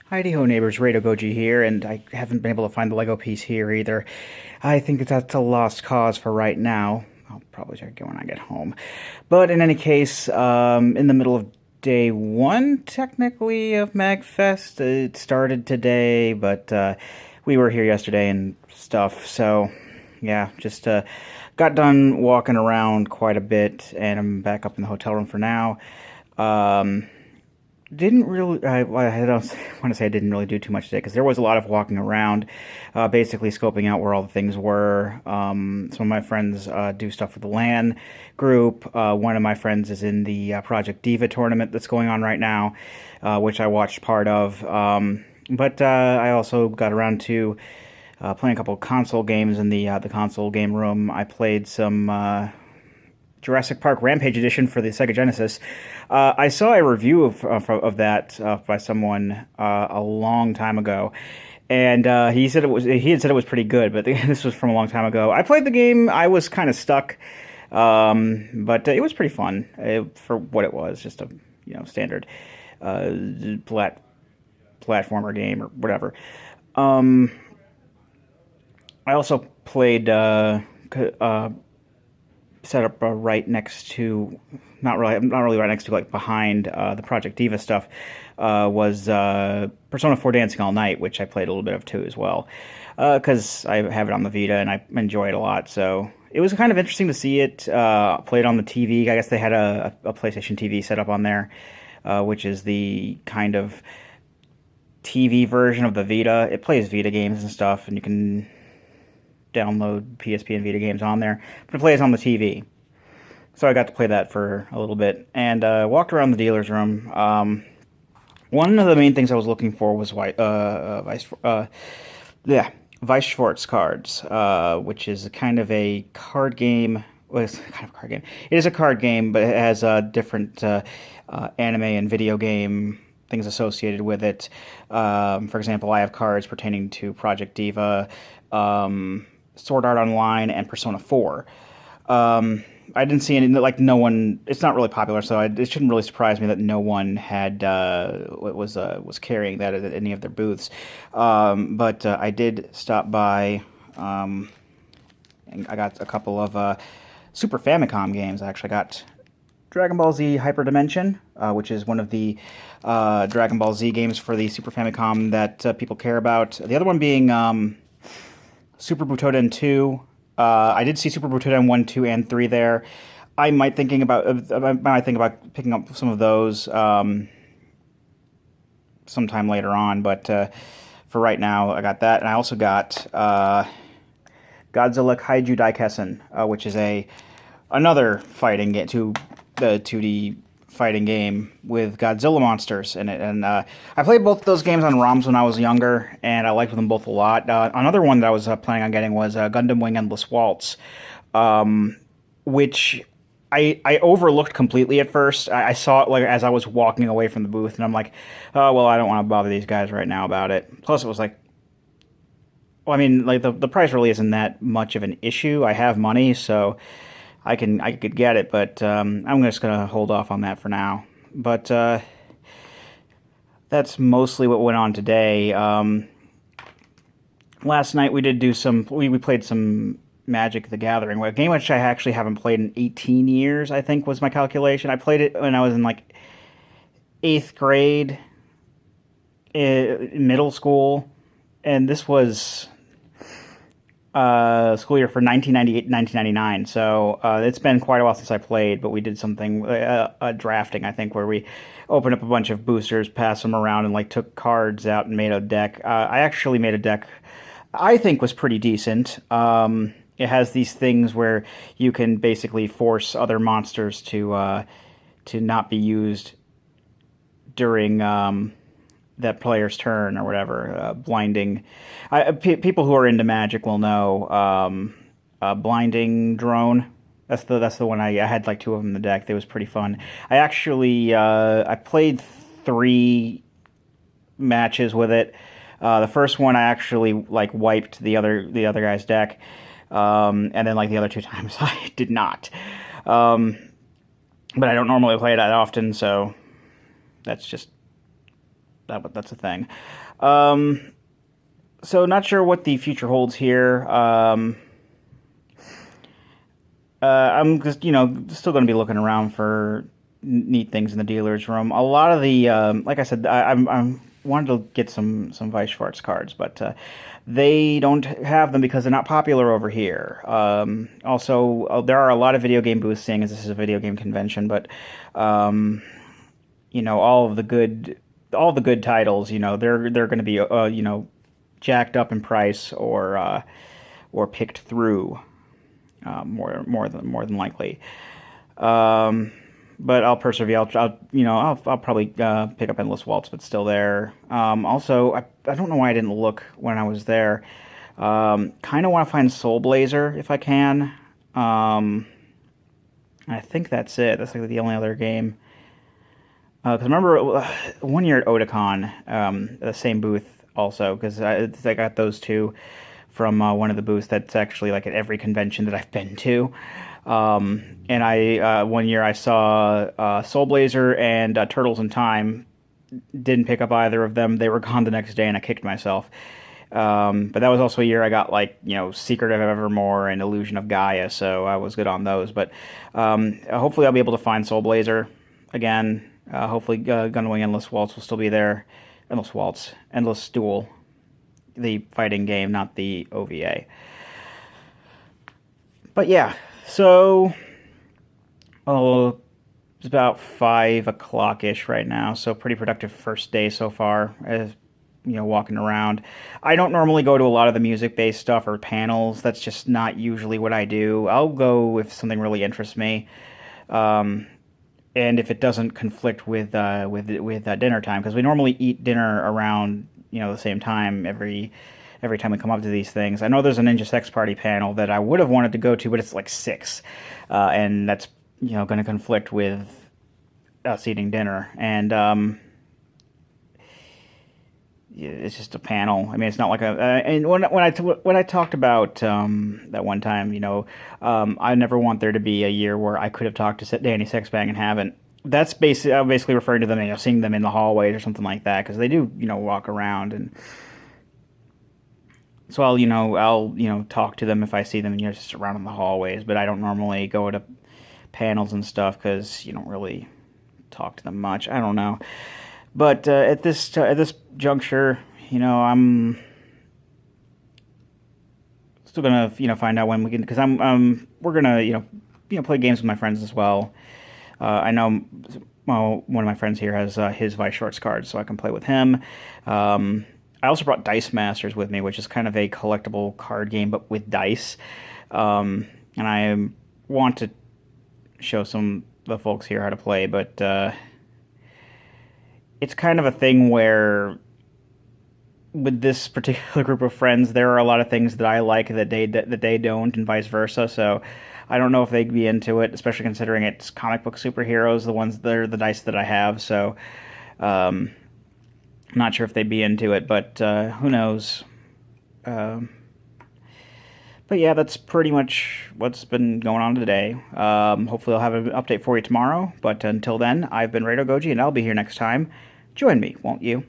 Heidi-ho neighbors, RadoVlog here, and I haven't been able to find the Lego piece here either. I think that's a lost cause for right now. I'll probably check it when I get home. But in any case, in the middle of day one, technically, of MAGFest. It started today, but we were here yesterday and stuff, so yeah, just got done walking around quite a bit, and I'm back up in the hotel room for now. Um, didn't really, I don't want to say I didn't really do too much today because there was a lot of walking around, basically scoping out where all the things were. Some of my friends do stuff with the LAN group. One of my friends is in the Project Diva tournament that's going on right now, which I watched part of. But I also got around to playing a couple of console games in the console game room. I played some Jurassic Park Rampage Edition for the Sega Genesis. I saw a review of that by someone a long time ago, and he had said it was pretty good, but this was from a long time ago. I played the game. I was kind of stuck, but it was pretty fun for what it was, just a standard platformer game or whatever. I also played. Set up right next to, not really right next to, like behind the Project Diva stuff, was Persona 4 Dancing All Night, which I played a little bit of too as well, because I have it on the Vita and I enjoy it a lot. So it was kind of interesting to see it played on the TV. I guess they had a PlayStation TV set up on there, which is the kind of TV version of the Vita. It plays Vita games and stuff, and you can download PSP and Vita games on there, but it plays on the TV. So I got to play that for a little bit, and walked around the dealer's room. One of the main things I was looking for was Weiss Schwarz cards, which is kind of a card game. Well, it's kind of a card game. It is a card game, but it has different anime and video game things associated with it. For example, I have cards pertaining to Project Diva, Sword Art Online, and Persona 4. I didn't see any, like, no one, it's not really popular, so it shouldn't really surprise me that no one had, was carrying that at any of their booths. But I did stop by, and I got a couple of Super Famicom games. I actually got Dragon Ball Z Hyper Dimension, which is one of the Dragon Ball Z games for the Super Famicom that people care about. The other one being Super Butoden 2. I did see Super Butoden 1, 2, and 3 there. I might think about picking up some of those sometime later on, but for right now, I got that, and I also got Godzilla Kaiju Daikessen, which is another fighting game, the 2D fighting game with Godzilla monsters in it, and I played both of those games on ROMs when I was younger, and I liked them both a lot. Another one that I was planning on getting was Gundam Wing Endless Waltz, which I overlooked completely at first. I saw it like as I was walking away from the booth, and I'm like, oh well, I don't want to bother these guys right now about it. Plus, it was like, well, I mean, like the price really isn't that much of an issue. I have money, so I could get it, but I'm just gonna hold off on that for now. But that's mostly what went on today. Last night we did do we played some Magic: The Gathering, a game which I actually haven't played in 18 years. I think was my calculation. I played it when I was in like 8th grade, middle school, and this was school year for 1998-1999, so it's been quite a while since I played, but we did something, drafting, I think, where we opened up a bunch of boosters, passed them around, and like took cards out and made a deck. I actually made a deck I think was pretty decent. It has these things where you can basically force other monsters to not be used during that player's turn or whatever. Blinding. People who are into Magic will know Blinding Drone. That's the one I had like 2 of them in the deck. It was pretty fun. I actually I played 3 matches with it. The first one I actually like wiped the other guy's deck, and then like the other 2 times I did not. But I don't normally play it that often, so that's just that's a thing. So not sure what the future holds here. I'm just, still going to be looking around for neat things in the dealer's room. A lot of the, like I said, I'm wanted to get some Vice Schwartz cards, but they don't have them because they're not popular over here. Also, there are a lot of video game booths, seeing as this is a video game convention, but all the good titles, they're going to be, jacked up in price or picked through. More than likely. But I'll persevere. I'll probably pick up Endless Waltz, but still there. Also, I don't know why I didn't look when I was there. Kind of want to find Soul Blazer if I can. I think that's it. That's like the only other game. Because remember one year at Otakon, the same booth also, because I got those two from one of the booths that's actually like at every convention that I've been to. And I one year I saw Soul Blazer and Turtles in Time. Didn't pick up either of them. They were gone the next day, and I kicked myself. But that was also a year I got Secret of Evermore and Illusion of Gaia, so I was good on those. But hopefully I'll be able to find Soul Blazer again. Hopefully Gundam Wing Endless Waltz will still be there. Endless Duel. The fighting game, not the OVA. But yeah, so it's about 5 o'clock-ish right now, so pretty productive first day so far, as walking around. I don't normally go to a lot of the music-based stuff or panels. That's just not usually what I do. I'll go if something really interests me. And if it doesn't conflict with dinner time, because we normally eat dinner around the same time every time we come up to these things. I know there's a Ninja Sex Party panel that I would have wanted to go to, but it's like 6, and that's going to conflict with us eating dinner. And it's just a panel. I mean, it's not like and when I talked about that one time, I never want there to be a year where I could have talked to Danny Sexbang and haven't. That's I'm basically referring to them, seeing them in the hallways or something like that, because they do, walk around, and so I'll talk to them if I see them, just around in the hallways. But I don't normally go to panels and stuff because you don't really talk to them much. I don't know, but at this juncture, I'm still gonna find out when we can, because we're gonna play games with my friends as well. I know one of my friends here has his Vice Schwartz cards, so I can play with him. I also brought Dice Masters with me, which is kind of a collectible card game, but with dice. And I want to show the folks here how to play, but it's kind of a thing where with this particular group of friends, there are a lot of things that I like that they don't, and vice versa. So I don't know if they'd be into it, especially considering it's comic book superheroes, the ones that are the dice that I have. So I'm not sure if they'd be into it, but who knows. But yeah, that's pretty much what's been going on today. Hopefully I'll have an update for you tomorrow. But until then, I've been RadoGoji, and I'll be here next time. Join me, won't you?